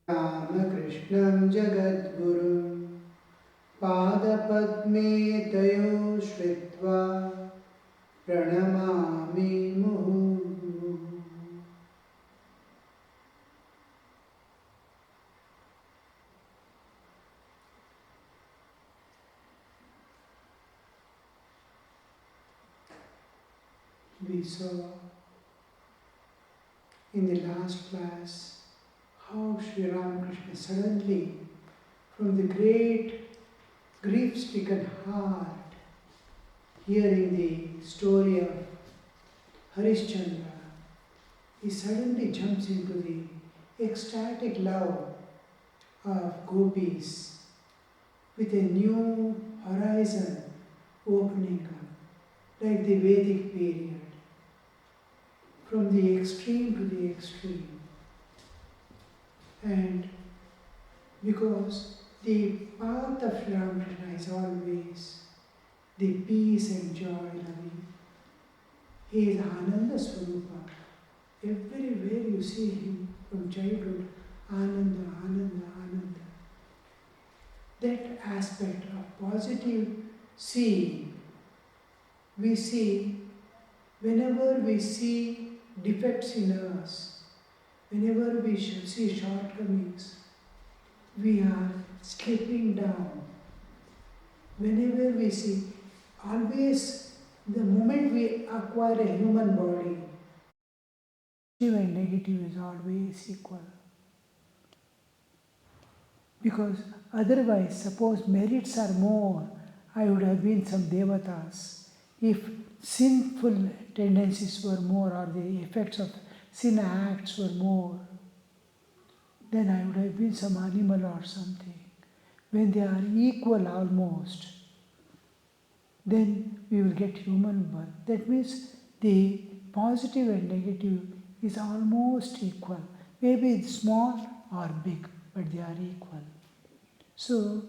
Ramakrishna Jagadguru Padapadme Tayo Shritva Pranamami Muhu. We saw in the last class how Sri Ramakrishna suddenly, from the great grief-stricken heart, hearing the story of Harishchandra, he suddenly jumps into the ecstatic love of gopis with a new horizon opening up, like the Vedic period, from the extreme to the extreme. And because the path of Sri Ramakrishna is always the peace and joy loving. He is Ananda Swarupa. Everywhere you see him from childhood, Ananda, Ananda, Ananda. That aspect of positive seeing, we see whenever we see defects in us, whenever we see shortcomings, we are slipping down. Whenever we see, always the moment we acquire a human body, positive and negative is always equal. Because otherwise, suppose merits are more, I would have been some devatas. If sinful tendencies were more, or the effects of sin acts were more, then I would have been some animal or something. When they are equal almost, then we will get human birth. That means the positive and negative is almost equal. Maybe it's small or big, but they are equal. So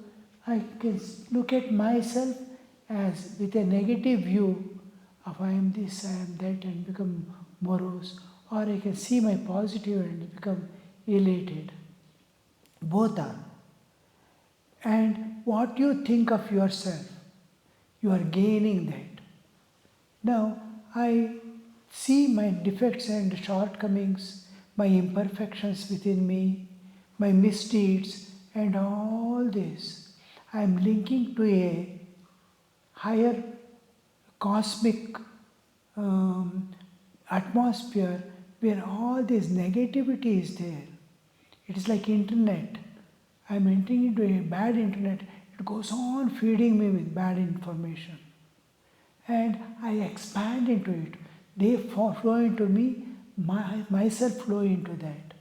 I can look at myself as with a negative view of I am this, I am that, and become morose, or I can see my positive and become elated. Both are. And what you think of yourself, you are gaining that. Now, I see my defects and shortcomings, my imperfections within me, my misdeeds, and all this. I am linking to a higher cosmic atmosphere where all this negativity is there. It is like internet. I am entering into a bad internet. It goes on feeding me with bad information. And I expand into it. They flow into me, myself flow into that.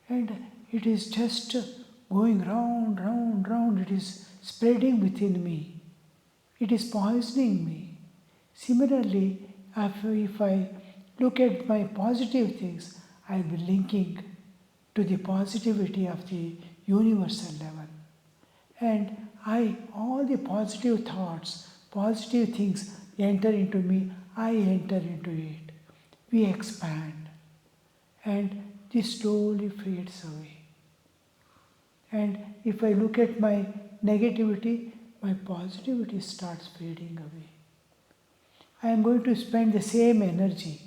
And it is just going round, round, round. It is spreading within me. It is poisoning me. Similarly, if I look at my positive things, I will be linking to the positivity of the universal level. And all the positive thoughts, positive things enter into me, I enter into it. We expand. And this slowly fades away. And if I look at my negativity, my positivity starts fading away. I am going to spend the same energy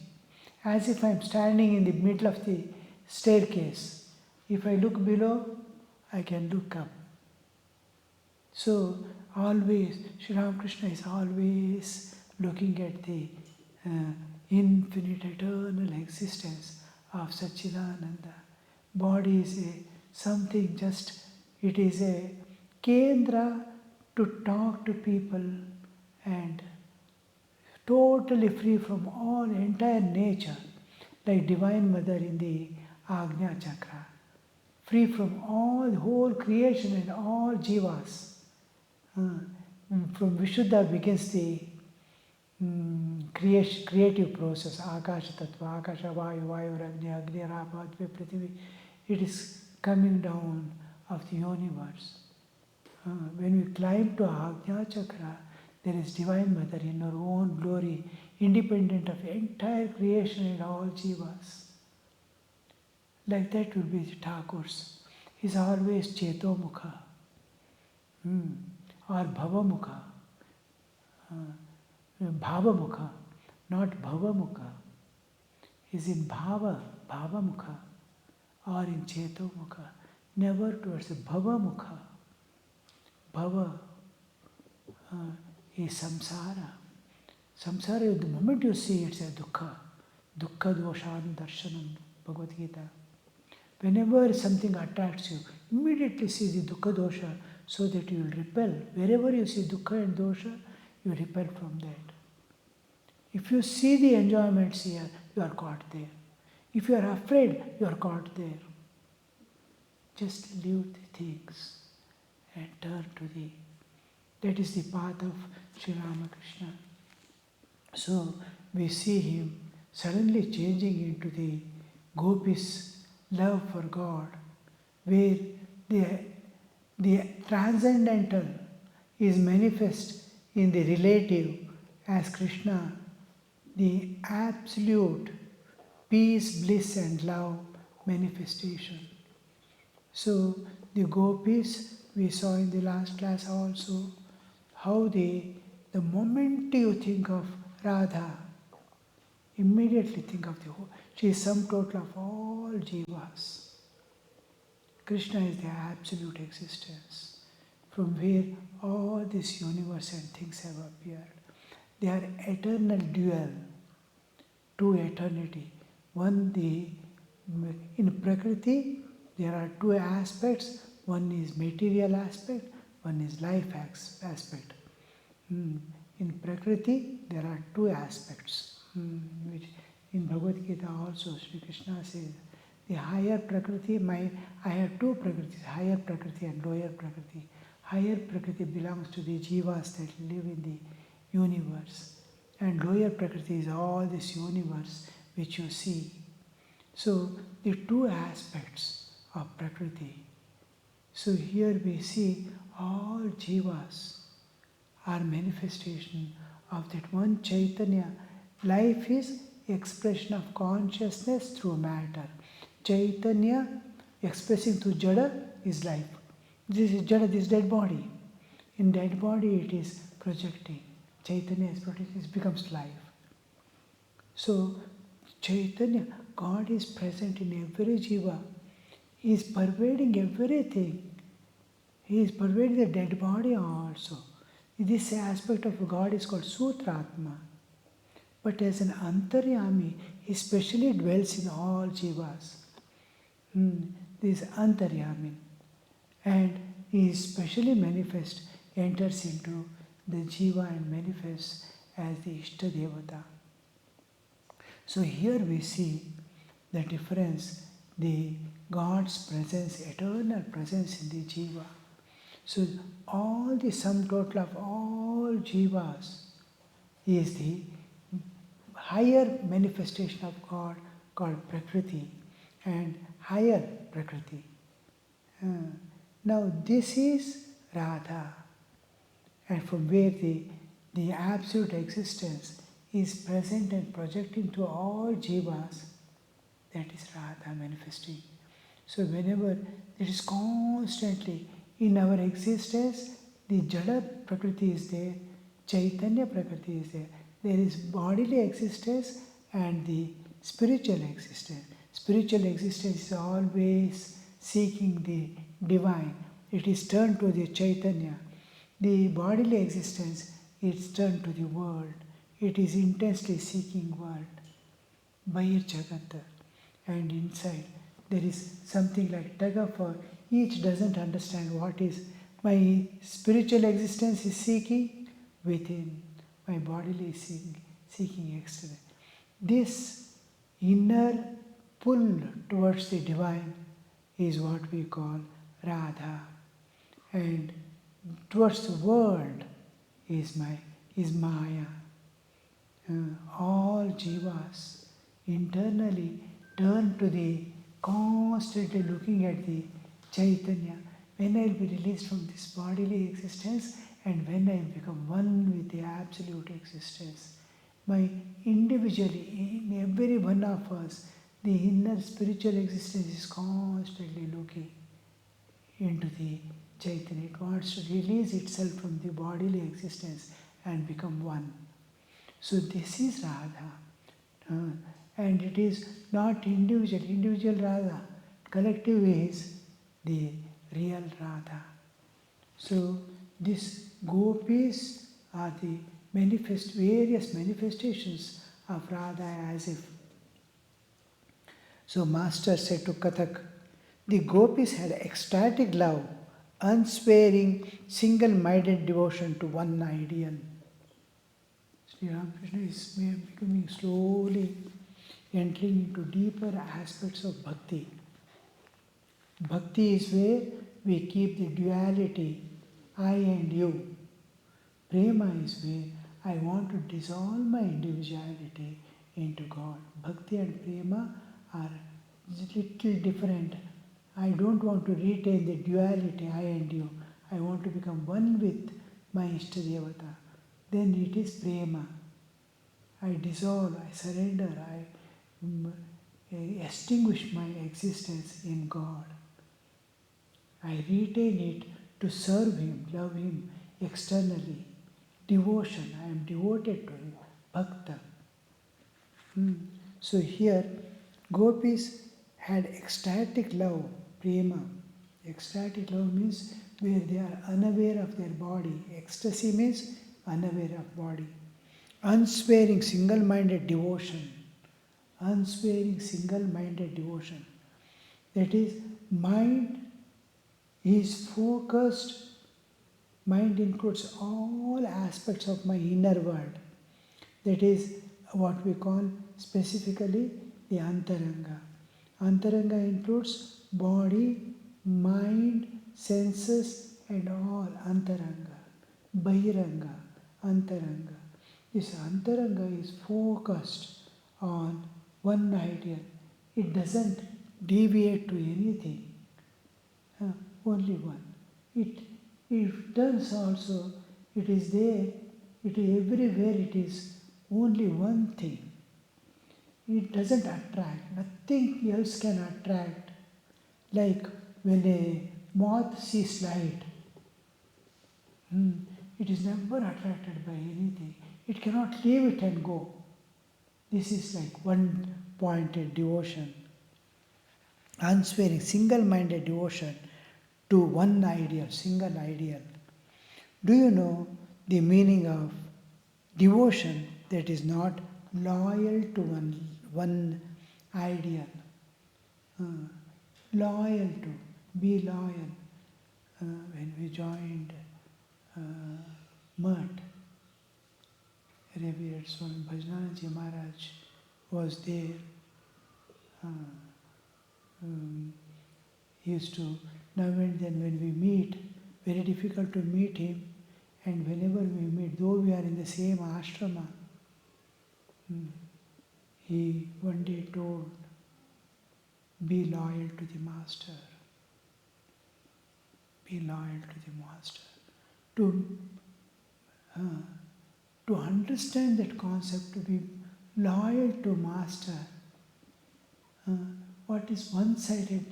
as if I am standing in the middle of the staircase. If I look below, I can look up. So always, Sri Ramakrishna is always looking at the infinite eternal existence of Satchidananda. Body is something just, it is a kendra to talk to people and totally free from all entire nature, like Divine Mother in the Agnya Chakra, free from all the whole creation and all jivas. From Vishuddha begins the creative process, Akasha Tattva, Akasha Vayu, Vayu Agni, Agni Rapa, Adve Prithivi. It is coming down of the universe. When we climb to Agnya Chakra, there is Divine Mother in her own glory, independent of entire creation and all jivas. Like that will be the Thakur's. is always Chetomukha or Bhavamukha. Bhavamukha, not Bhavamukha. Is in Bhavamukha or in Chetomukha, never towards the Bhavamukha. Bhava is samsara. Samsara, the moment you see it's a dukkha. Dukkha doshan darshanam, Bhagavad Gita. Whenever something attracts you, immediately see the dukkha dosha so that you will repel. Wherever you see dukkha and dosha, you repel from that. If you see the enjoyments here, you are caught there. If you are afraid, you are caught there. Just leave the things and turn to the. That is the path of Sri Ramakrishna. So we see him suddenly changing into the gopis' love for God, where the transcendental is manifest in the relative as Krishna, the absolute peace, bliss and love manifestation. So the gopis, we saw in the last class also, how the moment you think of Radha, immediately think of the whole. She is sum total of all jivas. Krishna is the absolute existence, from where all this universe and things have appeared. They are eternal dual to eternity. One, in Prakriti, there are two aspects. One is material aspect, one is life aspect. In Prakriti, there are two aspects, which in Bhagavad Gita also Sri Krishna says, the higher Prakriti, I have two Prakritis, higher Prakriti and lower Prakriti. Higher Prakriti belongs to the jivas that live in the universe, and lower Prakriti is all this universe which you see. So the two aspects of Prakriti. So here we see all jivas are manifestation of that one Chaitanya. Life is expression of consciousness through matter. Chaitanya expressing through Jada is life. This is Jada, this dead body. In dead body it is projecting. Chaitanya is projecting, it becomes life. So Chaitanya, God is present in every jiva. He is pervading everything. He is pervading the dead body also. This aspect of God is called Sutratma. But as an Antaryami, he specially dwells in all jivas. This Antaryami. And he is specially manifest, enters into the jiva and manifests as the Ishta Devata. So here we see the difference, the God's presence, eternal presence in the jiva. So all the sum total of all jivas is the higher manifestation of God called Prakriti and higher Prakriti. Now this is Radha, and from where the absolute existence is present and projecting to all jivas, that is Radha manifesting. So whenever it is constantly in our existence, the Jada Prakriti is there, Chaitanya Prakriti is there. There is bodily existence and the spiritual existence. Spiritual existence is always seeking the divine. It is turned to the Chaitanya. The bodily existence is turned to the world. It is intensely seeking world. Bahir Jagata. And inside there is something like tug of war. Each doesn't understand what is my spiritual existence is seeking within. My bodily is seeking external. This inner pull towards the divine is what we call Radha. And towards the world is Maya. All jivas internally turn to the constantly looking at the Chaitanya. When I will be released from this bodily existence and when I become one with the absolute existence, my individually, in every one of us, the inner spiritual existence is constantly looking into the Chaitanya. It wants to release itself from the bodily existence and become one. So this is Radha. And it is not individual Radha. Collective is the real Radha. So these gopis are the various manifestations of Radha as if. So Master said to Kathak, the gopis had ecstatic love, unsparing, single-minded devotion to one ideal. Sri Ramakrishna is becoming slowly entering into deeper aspects of bhakti. Bhakti is where we keep the duality, I and you. Prema is where I want to dissolve my individuality into God. Bhakti and prema are little different. I don't want to retain the duality, I and you. I want to become one with my Ishtadevata. Then it is prema. I dissolve, I surrender, I extinguish my existence in God. I retain it to serve Him, love Him externally. Devotion, I am devoted to Him, bhakta. So here, gopis had ecstatic love, prema. Ecstatic love means where they are unaware of their body. Ecstasy means unaware of body. Unsparing, single-minded devotion. Unsparing, single-minded devotion. That is, mind is focused. Mind includes all aspects of my inner world. That is what we call specifically the antaranga. Antaranga includes body, mind, senses and all antaranga. Bahiranga, antaranga. This antaranga is focused on one ideal. It doesn't deviate to anything. Only one. It does also, it is there, it is everywhere, it is only one thing. It doesn't attract, nothing else can attract. Like when a moth sees light, it is never attracted by anything. It cannot leave it and go. This is like one-pointed devotion. Unsparing, single-minded devotion to one ideal, single ideal. Do you know the meaning of devotion that is not loyal to one ideal? Loyal to, be loyal. When we joined Mutt, revered Swami Bhajananaji Maharaj was there. He used to, now and then when we meet, very difficult to meet him, and whenever we meet, though we are in the same ashrama, he one day told, be loyal to the master. Be loyal to the master. To understand that concept, to be loyal to master, what is one-sided,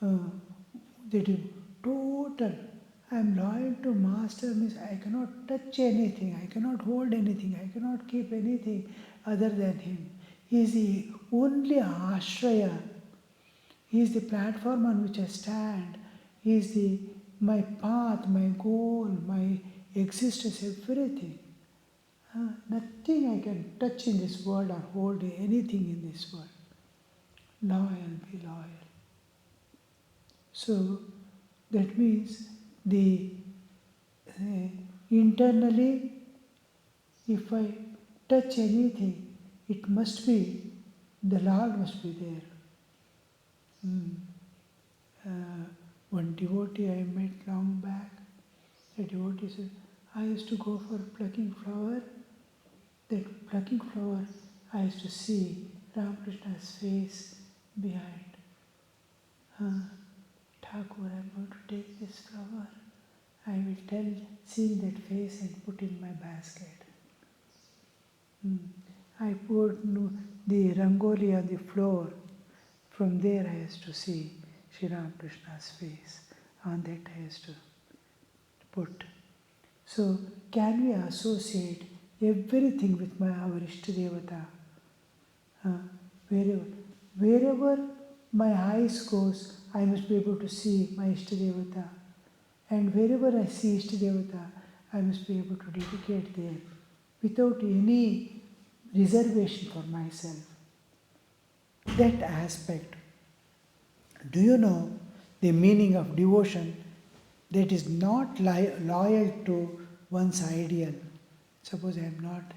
that is total. I am loyal to master means I cannot touch anything, I cannot hold anything, I cannot keep anything other than him. He is the only ashraya. He is the platform on which I stand. He is my path, my goal, my existence, everything. Nothing I can touch in this world or hold anything in this world. Loyal, be loyal. So that means internally, if I touch anything, it must be, the Lord must be there. One devotee I met long back, the devotee said, I used to go for plucking flower. That plucking flower, I used to see Ramakrishna's face behind. Thakur, I'm going to take this flower. I will see that face and put in my basket. I put the rangoli on the floor. From there I used to see Sri Ramakrishna's face. On that has to put. So, can we associate everything with our Ishtadevata? Wherever, wherever my eyes goes, I must be able to see my Ishtadevata. And wherever I see Ishtadevata, I must be able to dedicate there without any reservation for myself. That aspect. Do you know the meaning of devotion that is not loyal to one's ideal? Suppose I am not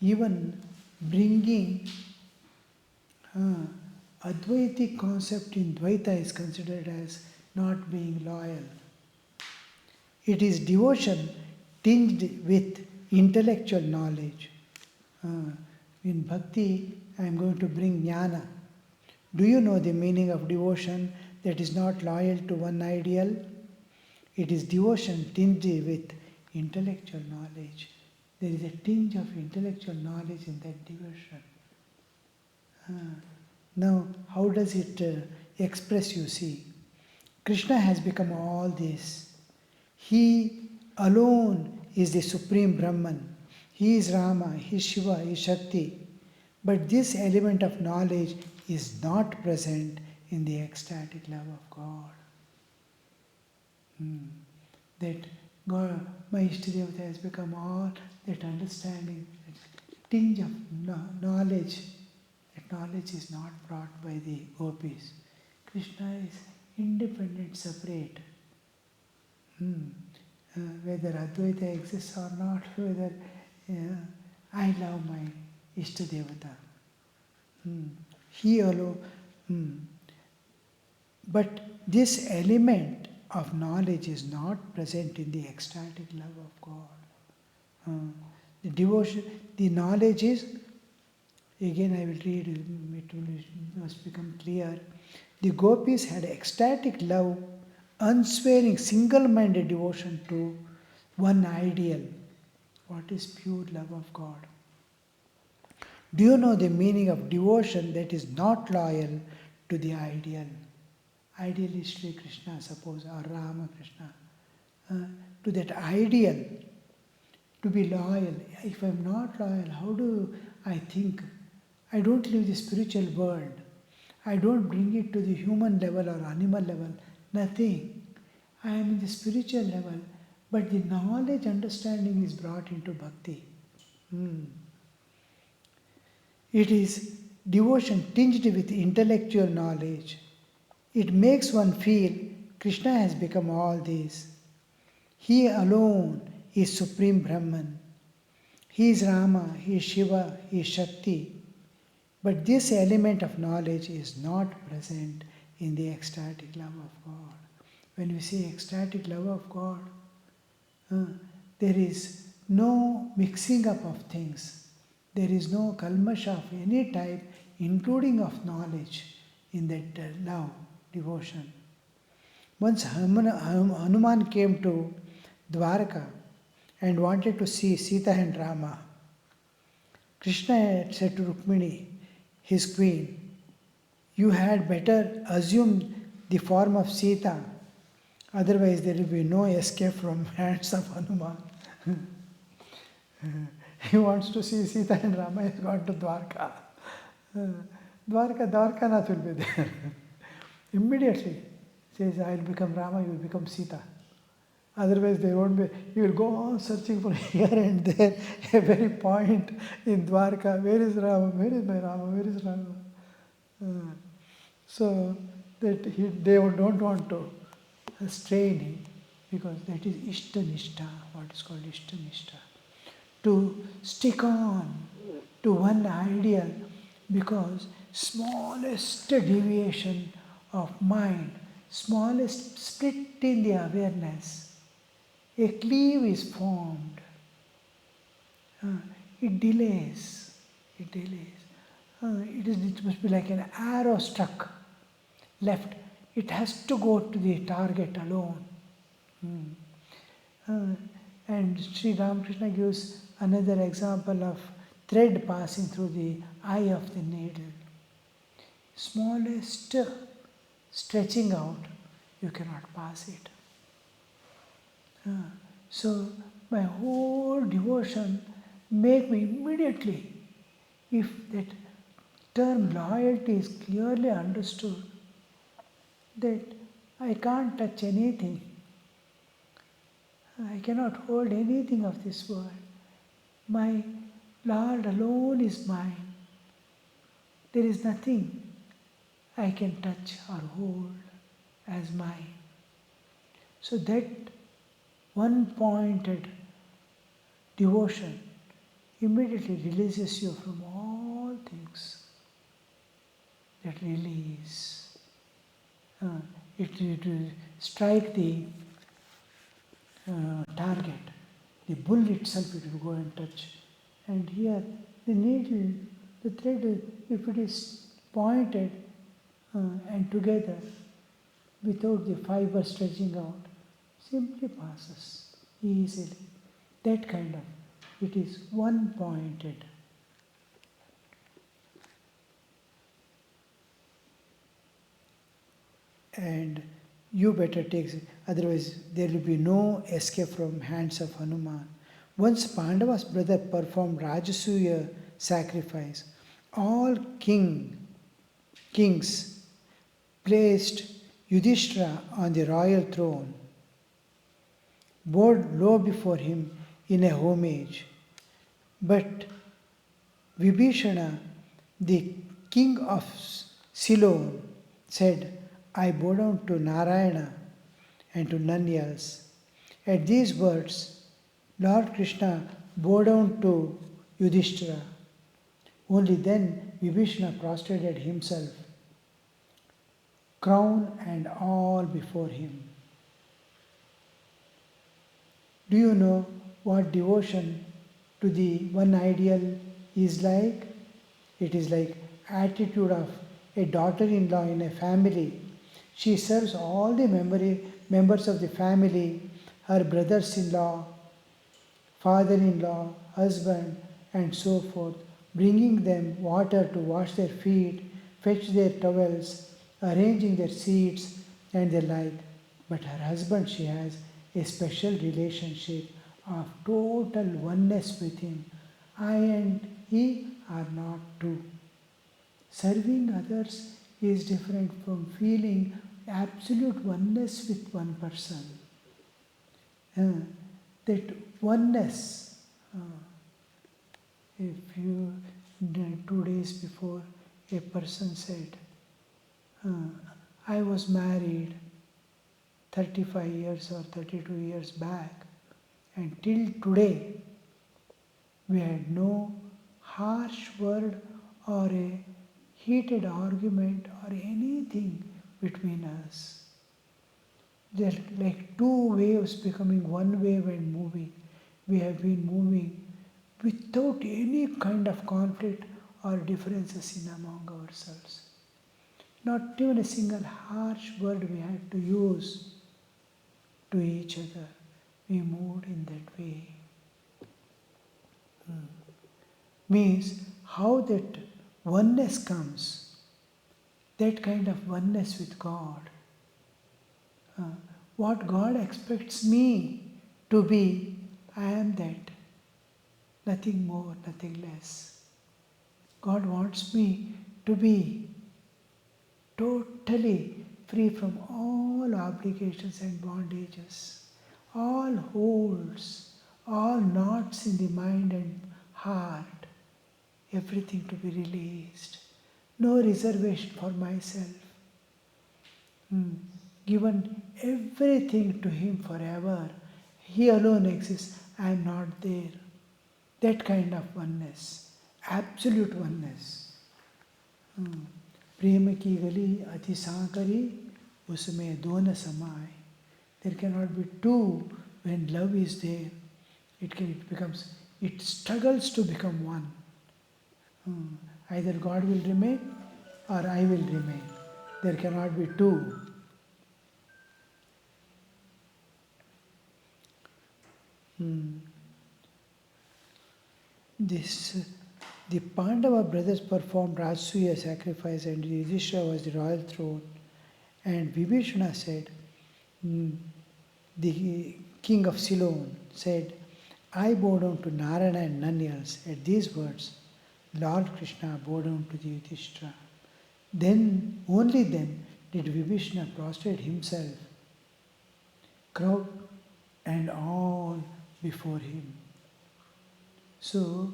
even bringing Advaitic concept in Dvaita is considered as not being loyal. It is devotion tinged with intellectual knowledge. In Bhakti, I am going to bring jnana. Do you know the meaning of devotion that is not loyal to one ideal? It is devotion tinged with intellectual knowledge. There is a tinge of intellectual knowledge in that devotion. Now, how does it express, you see? Krishna has become all this. He alone is the supreme Brahman. He is Rama, he is Shiva, he is Shakti. But this element of knowledge is not present in the ecstatic love of God. That God, my Ishtadevata has become all that understanding, that tinge of knowledge. That knowledge is not brought by the gopis. Krishna is independent, separate. Whether Advaita exists or not, whether I love my Ishtadevata. He alone. But this element of knowledge is not present in the ecstatic love of God. The devotion, the knowledge is, again I will read, it must become clear. The gopis had ecstatic love, unswearing, single-minded devotion to one ideal. What is pure love of God? Do you know the meaning of devotion that is not loyal to the ideal? Ideal is Sri Krishna, suppose, or Ramakrishna. To that ideal, to be loyal. If I am not loyal, how do I think? I don't live the spiritual world. I don't bring it to the human level or animal level. Nothing. I am in the spiritual level, but the knowledge, understanding is brought into bhakti. It is devotion tinged with intellectual knowledge. It makes one feel Krishna has become all this. He alone is Supreme Brahman. He is Rama, he is Shiva, he is Shakti. But this element of knowledge is not present in the ecstatic love of God. When we say ecstatic love of God, there is no mixing up of things. There is no kalmasha of any type, including of knowledge in that love, devotion. Once Hanuman came to Dwarka and wanted to see Sita and Rama. Krishna had said to Rukmini, his queen, you had better assume the form of Sita, otherwise there will be no escape from hands of Hanuman. He wants to see Sita and Rama, has gone to Dwarka. Dwarkanath will be there. Immediately says, I will become Rama, you will become Sita. Otherwise there won't be, you will go on searching for here and there, a very point in Dwarka, where is Rama, where is my Rama, where is Rama? So that they don't want to strain him, because that is Ishtanishta, what is called Ishtanishta. To stick on to one ideal, because smallest deviation of mind, smallest split in the awareness, a cleave is formed. It delays. It must be like an arrow struck left. It has to go to the target alone. And Sri Ramakrishna gives another example of thread passing through the eye of the needle. Smallest stretching out, you cannot pass it. So my whole devotion make me immediately, if that term loyalty is clearly understood, that I can't touch anything. I cannot hold anything of this world. My Lord alone is mine. There is nothing I can touch or hold as mine. So that one-pointed devotion immediately releases you from all things. That release. It will strike the target. The bull itself it will go and touch. And here the needle, the thread, if it is pointed and together without the fiber stretching out, simply passes easily. That kind of, it is one pointed. And you better take it, otherwise there will be no escape from hands of Hanuman. Once Pandava's brother performed Rajasuya sacrifice, all kings placed Yudhishthira on the royal throne, bowed low before him in a homage. But Vibhishana, the king of Ceylon, said, I bow down to Narayana and to none else. At these words, Lord Krishna bowed down to Yudhishthira. Only then Vibhishana prostrated himself, crown and all before him. Do you know what devotion to the one ideal is like? It is like attitude of a daughter-in-law in a family. She serves all the members of the family, her brothers-in-law, father-in-law, husband, and so forth, bringing them water to wash their feet, fetch their towels, arranging their seats, and the like. But her husband, she has a special relationship of total oneness with him. I and he are not two. Serving others is different from feeling absolute oneness with one person. That oneness, if you, 2 days before, a person said, I was married 35 years or 32 years back, and till today we had no harsh word or a heated argument or anything between us. They're like two waves becoming one wave and moving. We have been moving without any kind of conflict or differences in among ourselves. Not even a single harsh word we had to use to each other. We moved in that way. Means how that oneness comes, that kind of oneness with God. What God expects me to be, I am that. Nothing more, nothing less. God wants me to be totally free from all obligations and bondages, all holds, all knots in the mind and heart, everything to be released. No reservation for myself. Given everything to Him forever. He alone exists. I am not there. That kind of oneness, absolute oneness. प्रेम की गली अति सांकरी उसमें दो न समाए. There cannot be two when love is there. It struggles to become one. Either God will remain or I will remain. There cannot be two. The Pandava brothers performed Rajasuya sacrifice and Yudhishthira was the royal throne. And Vibhishana said, the king of Ceylon said, I bow down to Narayana and none else. At these words, Lord Krishna bowed down to the Yudhishthira. Then, only then, did Vibhishana prostrate himself, crowd and all before him. So,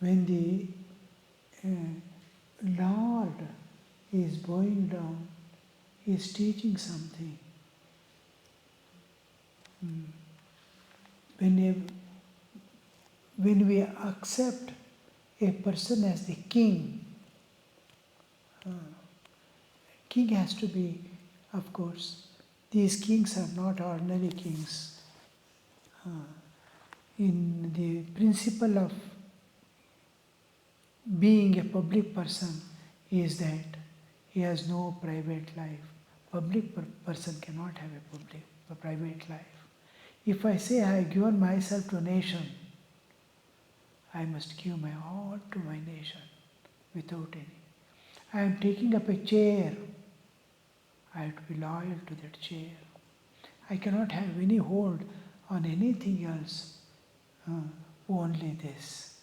when the Lord is bowing down, he is teaching something. When we accept a person as the king, king has to be, of course, these kings are not ordinary kings. In the principle of being a public person is that he has no private life. Public person cannot have a private life. If I say I have given myself to a nation, I must give my all to my nation without any. I am taking up a chair. I have to be loyal to that chair. I cannot have any hold on anything else, only this.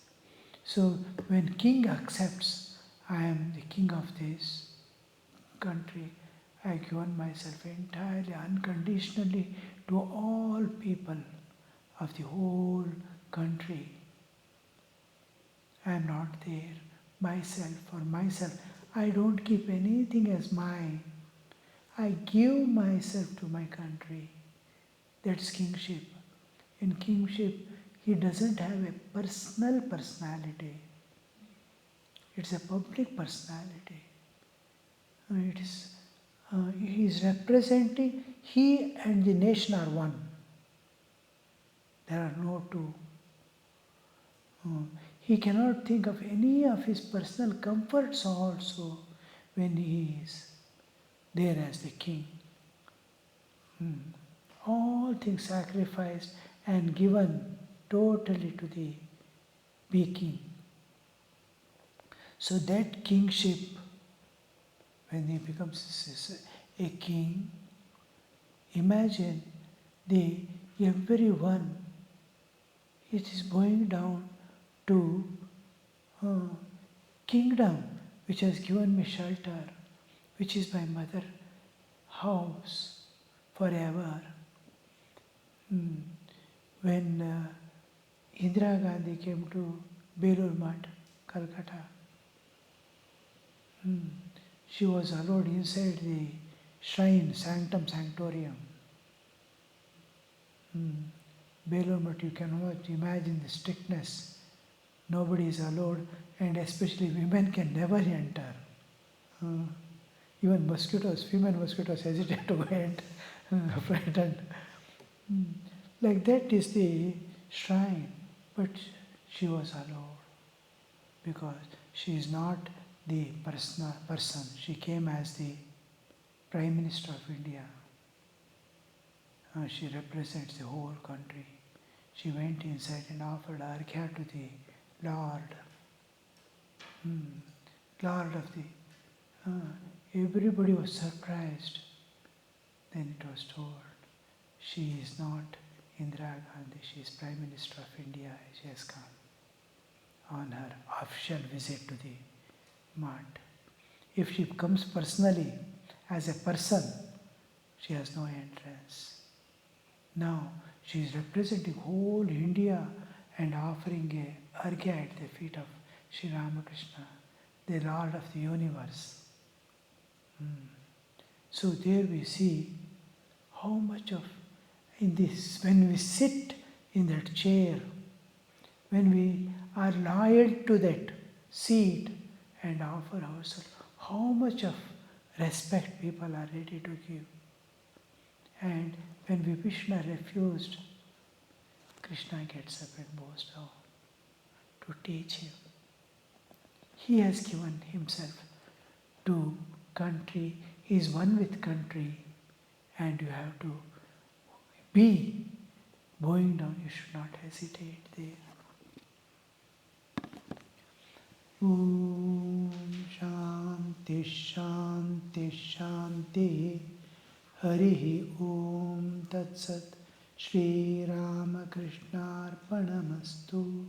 So when king accepts, I am the king of this country, I have given myself entirely, unconditionally to all people of the whole country. I am not there myself for myself. I don't keep anything as mine. I give myself to my country. That's kingship. In kingship, he doesn't have a personal personality. It's a public personality. He is representing, he and the nation are one. There are no two. He cannot think of any of his personal comforts also when he is there as the king. All things sacrificed and given totally to the king. So that kingship, when he becomes a king, imagine everyone, it is going down to kingdom which has given me shelter, which is my mother house forever. When Indira Gandhi came to Belur Math, Calcutta, she was allowed inside the shrine, sanctum sanctorium. Belur Math, you cannot imagine the strictness. Nobody is allowed, and especially women can never enter. Even mosquitoes, female mosquitoes hesitate to enter, frightened. Like that is the shrine, but she was allowed because she is not the person. She came as the Prime Minister of India. She represents the whole country. She went inside and offered arghya to the Lord. Lord of the... everybody was surprised. Then it was told, she is not Indira Gandhi, she is Prime Minister of India. She has come on her official visit to the Math. If she comes personally, as a person, she has no entrance. Now, she is representing whole India and offering a arghya at the feet of Sri Ramakrishna, the Lord of the universe. So there we see how much of in this, when we sit in that chair, when we are loyal to that seat and offer ourselves, how much of respect people are ready to give. And when Vibhishana refused, Krishna gets up and bows down to teach him. He has given himself to country, he is one with country, and you have to be bowing down, you should not hesitate there. Om Shanti Shanti Shanti Harihi Om Tat Sat. Shri Ramakrishna Arpanamastu.